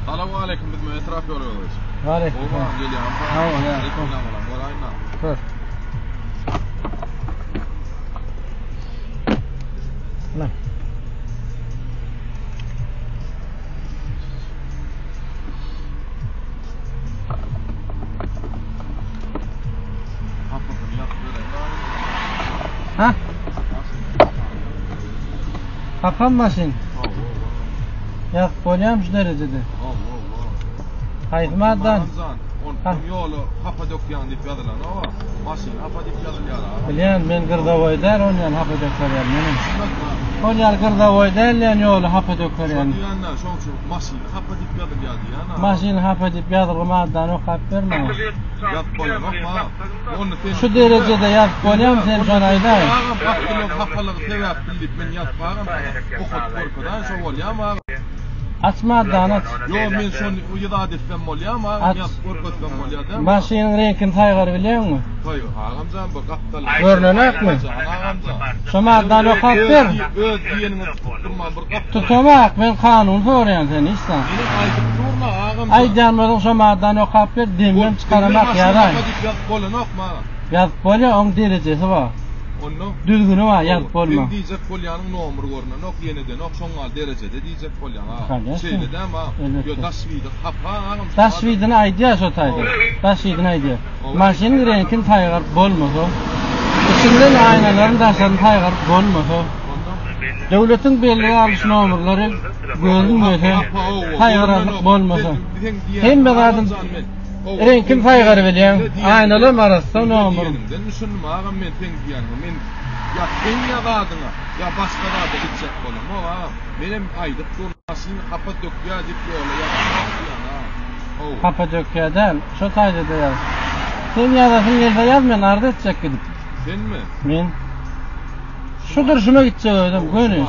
Selamun aleyküm, biz etraf yoruyoruz. Aleyküm. Oğlan geliyor. Aleyküm. Dur. Lan. Ha? Kapanmasın. Ya koyacağım şu derecede. Kayıtmadan. Yolu hapa döküyen dip yazılan ama masin hapa dip yazılan. Bilen ben gırdavoy der, onyan hapa döküyor benim. Onyan gırdavoy der, yani yolu hapa döküyor yani. Masin hapa dip yazılan yani. Masin hapa dip yazılmadan o kap verme. Yap koyun bakma. Şu derecede yap koyayım sen son ayda. Baktım hapalığı sevap bilip ben yapmağım. Okut korkudan şu olyam abi. Açmadan aç. Yo men son uyuda etmem olyam abi. Yap korkutmam olyadım. Maşinin renkini taygır biliyor musun? Koy ağamcan bu kaptalı. Görünek mi? Ağamcan. Şomadan o kap ver. Öz diyenini tutturma bir kap. Tutamak ben kanun soruyorum seni İslam. Benim aydık durma ağamcan. Aydanmadın şomadan o kap ver demem çıkaramak yaray. Yazıp bolya onun derecesi var. Onu düzgünü var yazıp bolma. Ben diyecek polyanın nomur görünen ok yeniden ok şongal derecede diyecek polyan ha. Şeyde de ama yo tasvidi hapa ağam. Tasvidini aydiya sotaydı. Tasvidini aydiya. Maşinin renkini taygır bolmasa. İçinden aynaların daşlarını taygır bolmasa. Devletin belli alış nomurları görünmese taygırlık bolmasa. Hem begadın renkin taygır bilen aynalar arasında nomur. Ben düşündüm ağam men ten diýän men ya ben ya gadyna ya başga gady gitjek bolam o ağam. Benim aydyk durmasyn hapa dökýär dip ýola ýa. Hapa dökýärden şo taýda da ýaz. Sen ýazasyn ýerde ýaz men arda etjek gidip. Senmi? Men şu duruşuma gitjek öýdüm göni.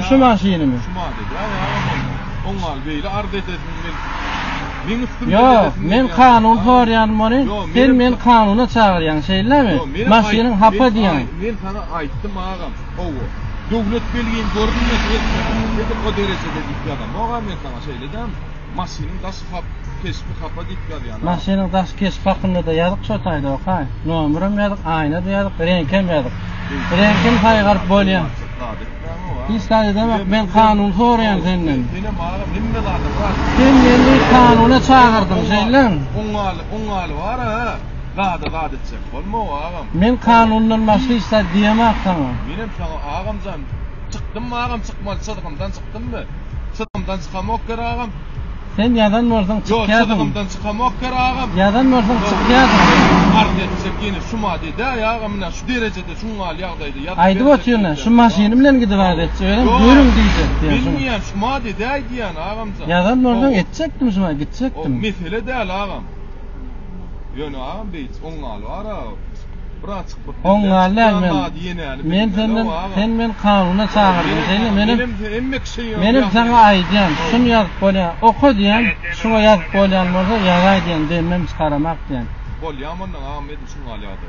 Şu maşinimi. Şu dedi. Ağam oňal beýle arda etdim men. Yo, men kanun soraýanym ony. Sen men kanuna çagyrýan şeýlemi? Maşynyň hapa diýen. Men sana aýtdym agam. Owo. Döwlet belgin görünmek etdi o derecede diýýär. Agam men sana şeýledim. Maşynyň daşy kespi hapa diýýär. Maşynyň daşy kespi hakynda da ýazyk şo taýda okay. Nomurum ýazyk, aýna da ýazyk, renkem ýazyk. Renkem taýgaryp bolýan. İstadi demek men kanun soraýan senden. Benim ağam nimme ladım var. Sen meni kanuna çağırdın şeýlen. Oňaly var ha. Gady etjek bolma ağam. Men kanundan başga istadi diýemek sana. Benim sana ağamjan çykdym ağam çykmaly çydygymdan çykdymmy? Çydygymdan çykamak gerek ağam. Sen ýadan bolsaň çykýardın. Yo çydygymdan çykamak gerek ağam. Ýadan bolsaň çykýardın. Arda etjek ýene şuma dedi ağam men şu derecede şungal ýagdaýda ýatyp. Aýdyp oturýan şu maşyny bilen gidip aýdetjek öýlen görüň diýjek diýen. Bilmeýän şuma dedi diýen ağamjan. Ýadan bolsaň etjekdim şuma gitjekdim. O mesele däl ağam. Ýöne ağam beýt oňal bar ha. Bıraçık bu. Oňallar men sen men kanuna çağırdım seni menim sana aýdýan şunu ýazyp bolýa oku diýen şuna ýazyp bolýan bolsa ýaray diýen demem çykaramak diýen. Bolýan onda ağam edip şunu alýardy.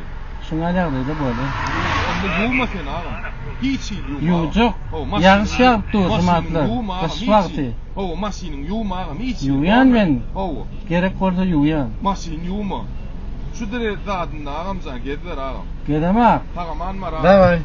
Şuna ýagdaýda bolýar. Onda ýuwma sen ağam. Hiç ýuwma. Ýuwjak. Ýagşy ýagdy durmatlar. Başwagty. O maşynyň ýuwma ağam hiç. Ýuwýan men. Gerek bolsa ýuwýan. Maşyn ýuwma. Şu derejede ağamjan gezler ağam. Gedemek. Tamam anmar ağam. Davay.